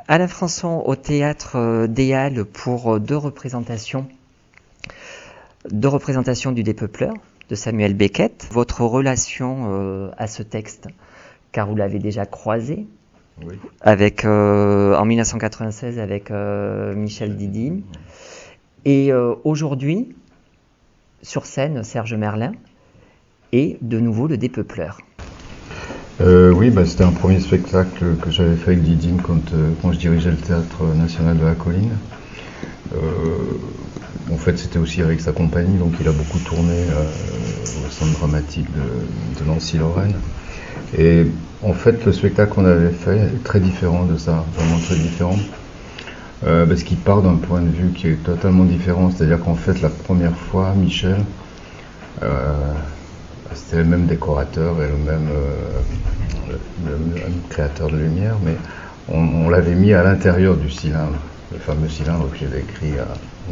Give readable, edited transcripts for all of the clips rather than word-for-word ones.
Alain Françon au théâtre des Halles pour deux représentations du Dépeupleur de Samuel Beckett. Votre relation à ce texte, car vous l'avez déjà croisé, oui. En 1996 avec Michel Didine. Et aujourd'hui, sur scène, Serge Merlin et de nouveau le Dépeupleur. Oui, c'était un premier spectacle que j'avais fait avec Didine quand je dirigeais le Théâtre National de la Colline. En fait, c'était aussi avec sa compagnie, donc il a beaucoup tourné au Centre dramatique de Nancy-Lorraine. Et en fait, le spectacle qu'on avait fait est très différent de ça, vraiment très différent. Parce qu'il part d'un point de vue qui est totalement différent, c'est-à-dire qu'en fait, la première fois, Michel, c'était le même décorateur et le même créateur de lumière, mais on l'avait mis à l'intérieur du cylindre, le fameux cylindre que j'avais écrit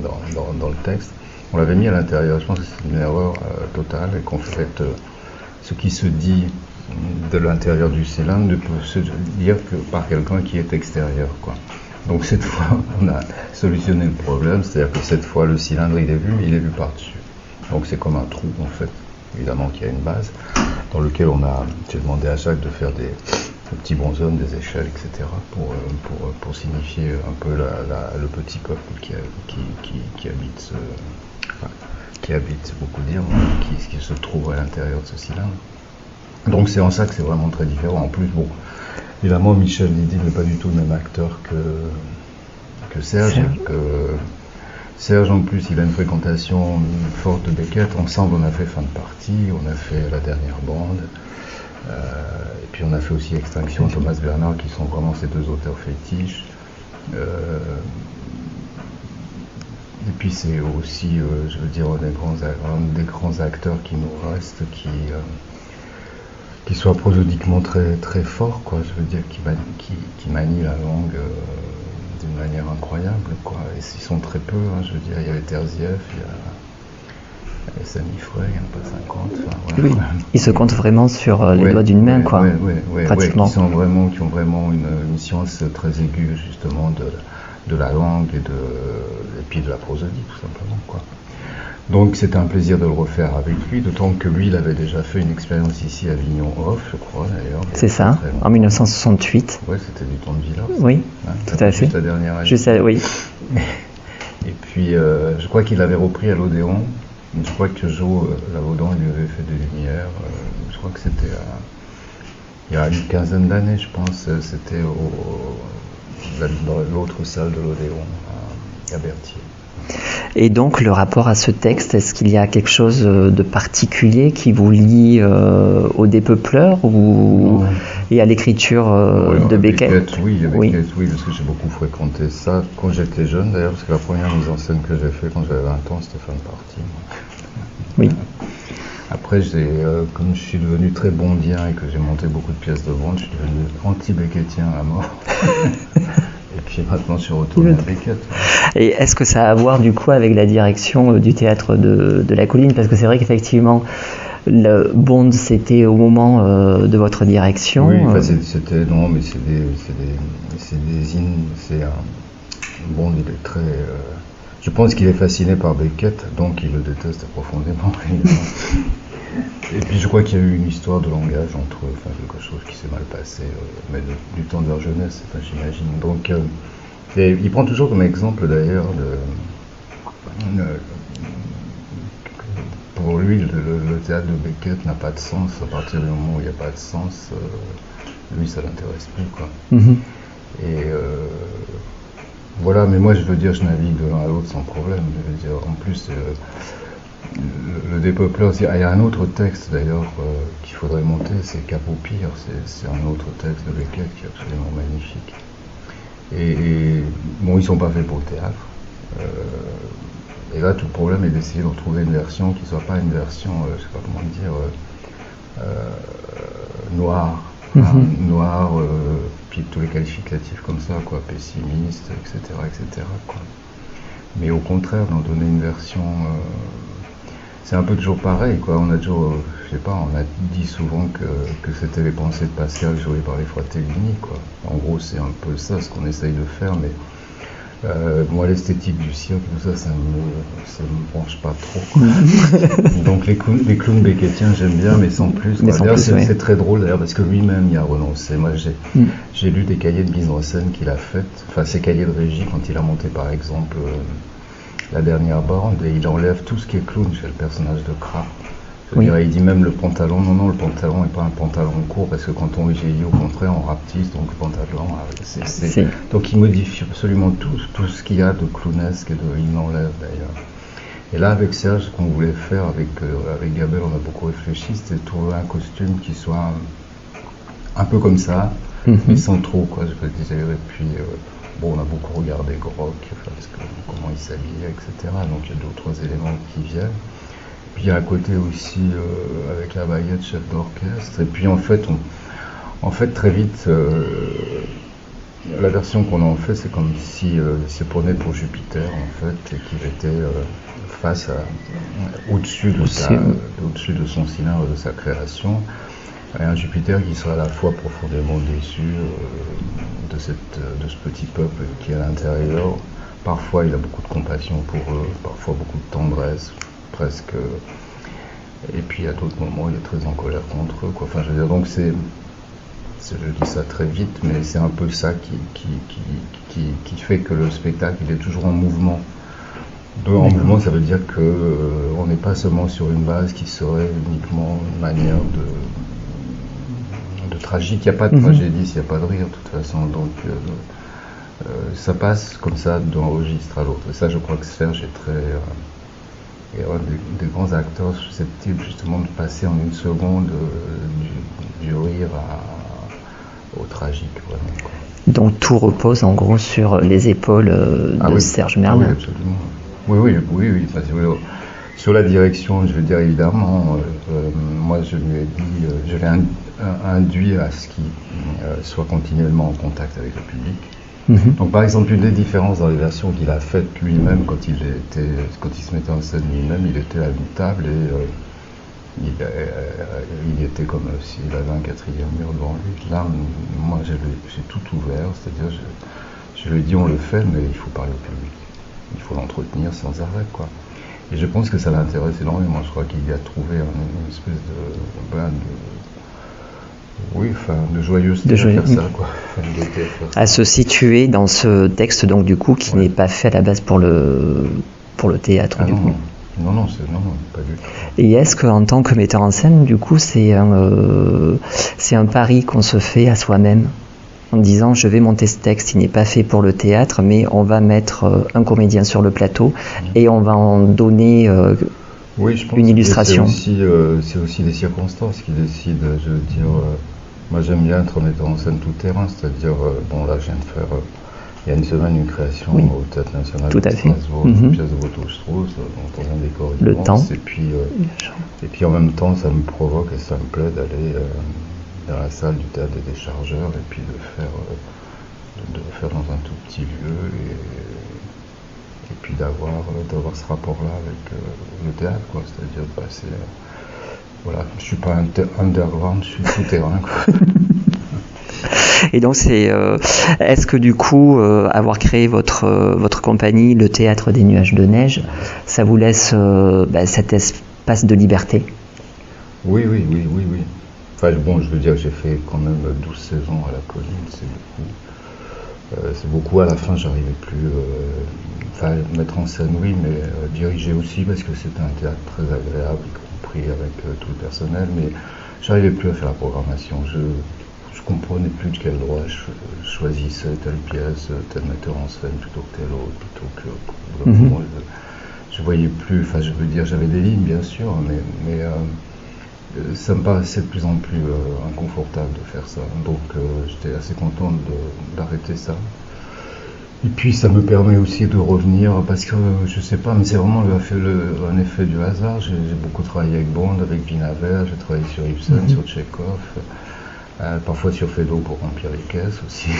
dans le texte. On l'avait mis à l'intérieur. Je pense que c'est une erreur totale et qu'en fait, ce qui se dit de l'intérieur du cylindre ne peut se dire que par quelqu'un qui est extérieur, quoi. Donc cette fois, on a solutionné le problème, c'est-à-dire que cette fois, le cylindre, il est vu, mais il est vu par-dessus. Donc c'est comme un trou, en fait. Évidemment qu'il y a une base dans lequel j'ai demandé à Jacques de faire des petits bonshommes, des échelles, etc. pour signifier un peu le petit peuple qui habite beaucoup dire, qui se trouve à l'intérieur de ce cylindre. Donc c'est en ça que c'est vraiment très différent. En plus, bon, évidemment, Michel Didine n'est pas du tout le même acteur que Serge. Serge, en plus, il a une fréquentation forte de Beckett. Ensemble, on a fait Fin de partie, on a fait La dernière bande, et puis on a fait aussi Extinction, Thomas Bernard, qui sont vraiment ces deux auteurs fétiches. Et puis c'est aussi, je veux dire, un des grands acteurs qui nous reste, qui soit prosodiquement très, très fort, quoi. Je veux dire, qui manie la langue d'une manière incroyable, quoi. Et ils sont très peu, hein, je veux dire, il y avait Terzieff, il y a Samy Frey, il n'y en a pas 50. Enfin, voilà. Oui, ils se comptent vraiment sur les doigts d'une main, quoi. Pratiquement. Qui ont vraiment une science très aiguë, justement, de la langue et puis de la prosodie, tout simplement, quoi. Donc c'était un plaisir de le refaire avec lui, d'autant que lui, il avait déjà fait une expérience ici à Avignon Off, je crois d'ailleurs. C'est ça, en 1968. Oui, c'était du temps de Villars. Oui, hein, tout à fait. Juste la dernière année. Oui. Et puis, je crois qu'il avait repris à l'Odéon. Je crois que Jo Lavaudan lui avait fait des lumières. Je crois que c'était il y a une quinzaine d'années, je pense. C'était dans l'autre salle de l'Odéon, à Berthier. Et donc le rapport à ce texte, est-ce qu'il y a quelque chose de particulier qui vous lie au Dépeupleur et à l'écriture de Beckett? Oui, parce que j'ai beaucoup fréquenté ça quand j'étais jeune d'ailleurs, parce que la première mise en scène que j'ai fait quand j'avais 20 ans, c'était Fin de partie. Oui. Après, comme je suis devenu très bondien et que j'ai monté beaucoup de pièces de Bond, je suis devenu anti-beckettien à mort. Et puis maintenant, je suis retourné à Beckett. Et est-ce que ça a à voir du coup avec la direction du théâtre de la Colline? Parce que c'est vrai qu'effectivement, le Bond, c'était au moment de votre direction. Oui, c'était non, mais Bond, il est très. Je pense qu'il est fasciné par Beckett, donc il le déteste profondément. Et puis je crois qu'il y a eu une histoire de langage entre eux, enfin quelque chose qui s'est mal passé, mais du temps de leur jeunesse, enfin, j'imagine. Donc, et il prend toujours comme exemple d'ailleurs pour lui le théâtre de Beckett n'a pas de sens. À partir du moment où il n'y a pas de sens, lui ça l'intéresse plus, quoi. Mm-hmm. Et voilà, mais moi je veux dire, je navigue de l'un à l'autre sans problème. Je veux dire, en plus, le Dépeupleur, il y a un autre texte d'ailleurs qu'il faudrait monter, c'est Cap au pire, c'est un autre texte de Beckett qui est absolument magnifique. Et bon, ils sont pas faits pour le théâtre. Et là, tout le problème est d'essayer de retrouver une version qui soit pas une version, je sais pas comment dire, noire. Mm-hmm. Noir, puis tous les qualificatifs comme ça, quoi, pessimiste, etc., quoi. Mais au contraire, d'en donner une version c'est un peu toujours pareil, quoi. On a toujours, je sais pas, on a dit souvent que c'était les pensées de Pascal jouées par les Fratellini, quoi. En gros, c'est un peu ça ce qu'on essaye de faire, mais moi, l'esthétique du cirque, tout ça, ça me branche pas trop, quoi. Donc les clowns becquetiens, j'aime bien, mais sans plus. Mais sans d'ailleurs, plus, oui. c'est très drôle, d'ailleurs, parce que lui-même y a renoncé. Moi, j'ai lu des cahiers de mise en scène qu'il a fait, enfin ses cahiers de régie quand il a monté, par exemple, la dernière bande, et il enlève tout ce qui est clown chez le personnage de Kra. Oui. Il dit même le pantalon, non, le pantalon n'est pas un pantalon court, parce que quand on vieillit, au contraire, on rapetisse, donc le pantalon, donc il modifie absolument tout ce qu'il y a de clownesque, et il l'enlève d'ailleurs. Et là, avec Serge, ce qu'on voulait faire, avec Gabel, on a beaucoup réfléchi, c'était de trouver un costume qui soit un peu comme ça, mais sans trop, quoi, je veux dire. Et puis, bon, on a beaucoup regardé Grock, parce que comment il s'habillait, etc. Donc il y a d'autres éléments qui viennent. Puis il y a un côté aussi avec la baguette chef d'orchestre. Et puis en fait, très vite, la version qu'on en fait, c'est comme si c'est prenait pour Jupiter en fait, et qu'il était face au-dessus de son cylindre, de sa création, et un Jupiter qui serait à la fois profondément déçu de ce petit peuple qui est à l'intérieur. Parfois, il a beaucoup de compassion pour eux, parfois beaucoup de tendresse, presque. Et puis à d'autres moments, il est très en colère contre eux, quoi. Enfin, je veux dire, donc je dis ça très vite, mais c'est un peu ça qui fait que le spectacle, il est toujours en mouvement. En mouvement, ça veut dire qu'on n'est pas seulement sur une base qui serait uniquement une manière de tragique. Il n'y a pas de tragédie s'il n'y a pas de rire, de toute façon. Donc ça passe comme ça d'un registre à l'autre. Et ça, je crois que Serge est très... et un des grands acteurs susceptibles justement de passer en une seconde du rire au tragique, vraiment, quoi. Donc tout repose en gros sur les épaules de Serge Merlin. Oui, absolument. Oui. Enfin, sur la direction, je veux dire, évidemment, moi je lui ai dit, je l'ai induit à ce qu'il soit continuellement en contact avec le public. Donc par exemple, une des différences dans les versions qu'il a faites lui-même, quand il se mettait en scène lui-même, il était à une table et il était comme s'il avait un quatrième mur devant lui. Là, moi j'ai tout ouvert, c'est-à-dire je lui ai dit on le fait, mais il faut parler au public. Il faut l'entretenir sans arrêt, quoi. Et je pense que ça l'intéresse énormément. Je crois qu'il y a trouvé une espèce de joyeuseté à faire ça, quoi. À se situer dans ce texte, donc du coup, qui n'est pas fait à la base pour le théâtre. Du coup. Non, pas du tout. Et est-ce qu'en tant que metteur en scène, du coup, c'est un pari qu'on se fait à soi-même en disant je vais monter ce texte, il n'est pas fait pour le théâtre, mais on va mettre un comédien sur le plateau et on va en donner oui, je pense une illustration. C'est aussi des circonstances qui décident. Je veux dire, moi j'aime bien être metteur en scène tout terrain, c'est-à-dire, bon là je viens de faire il y a une semaine une création au Théâtre National de Strasbourg, une pièce de Otto Strauss, dans un décor le immense, temps. Et puis en même temps ça me provoque et ça me plaît d'aller dans la salle du théâtre des Déchargeurs et puis de le faire dans un tout petit lieu et puis d'avoir ce rapport-là avec le théâtre, quoi, c'est-à-dire de passer... voilà, je suis pas underground, je suis souterrain, quoi. Et donc est-ce que du coup avoir créé votre compagnie, le Théâtre des Nuages de Neige, ça vous laisse cet espace de liberté? Oui. Enfin bon, je veux dire, j'ai fait quand même 12 saisons à la Colline, c'est beaucoup. C'est beaucoup. À la fin, j'arrivais plus. Mettre en scène, oui, mais diriger aussi parce que c'était un théâtre très agréable, y compris avec tout le personnel. Mais j'arrivais plus à faire la programmation. Je comprenais plus de quel droit je choisissais telle pièce, tel metteur en scène plutôt que tel autre, je voyais plus. Enfin, je veux dire, j'avais des lignes bien sûr, mais ça me paraissait de plus en plus inconfortable de faire ça. Donc j'étais assez content d'arrêter ça. Et puis ça me permet aussi de revenir, parce que je sais pas, mais c'est vraiment un effet du hasard. J'ai beaucoup travaillé avec Bond, avec Vinaver, j'ai travaillé sur Ibsen, sur Tchekhov, parfois sur Feydeau pour remplir les caisses aussi.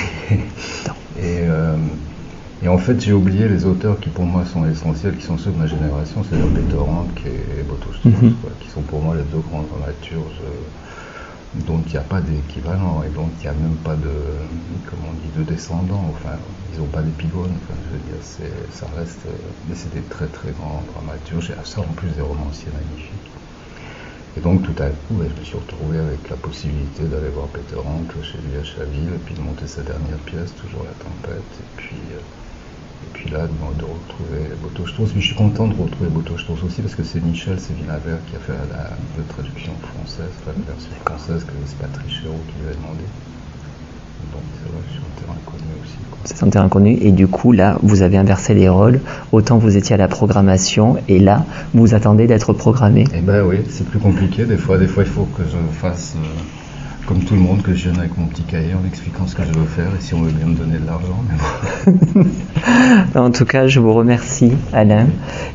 Et en fait, j'ai oublié les auteurs qui pour moi sont essentiels, qui sont ceux de ma génération, c'est-à-dire Peter Hanke et Boto Strauss, qui sont pour moi les deux grands dramaturges dont il n'y a pas d'équivalent et dont il n'y a même pas de, comment on dit, de descendants. Enfin, ils n'ont pas d'épigone. Enfin, je veux dire, ça reste, mais c'est des très très grands dramaturges. Et à ça, en plus, des romanciers magnifiques. Et donc, tout à coup, je me suis retrouvé avec la possibilité d'aller voir Peter Hanke chez lui à Chaville, et puis de monter sa dernière pièce, toujours La Tempête, et puis là, de retrouver Boto Strauss. Mais je suis content de retrouver Boto Strauss aussi, parce que c'est Michel Séville-Aver qui a fait la traduction française, enfin la version française, que c'est Patrice Chéreau qui lui a demandé. Donc c'est vrai, je suis en terrain inconnu aussi. C'est un terrain inconnu, et du coup, là, vous avez inversé les rôles. Autant vous étiez à la programmation, et là, vous attendez d'être programmé. Eh ben oui, c'est plus compliqué. Des fois, il faut que je fasse... comme tout le monde, que je vienne avec mon petit cahier en expliquant ce que je veux faire et si on veut bien me donner de l'argent. Mais bon. En tout cas, je vous remercie, Alain.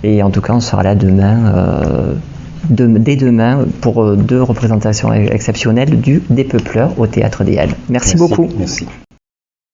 Et en tout cas, on sera là demain, dès demain, pour 2 représentations exceptionnelles du Dépeupleur au Théâtre des Halles. Merci beaucoup. Merci.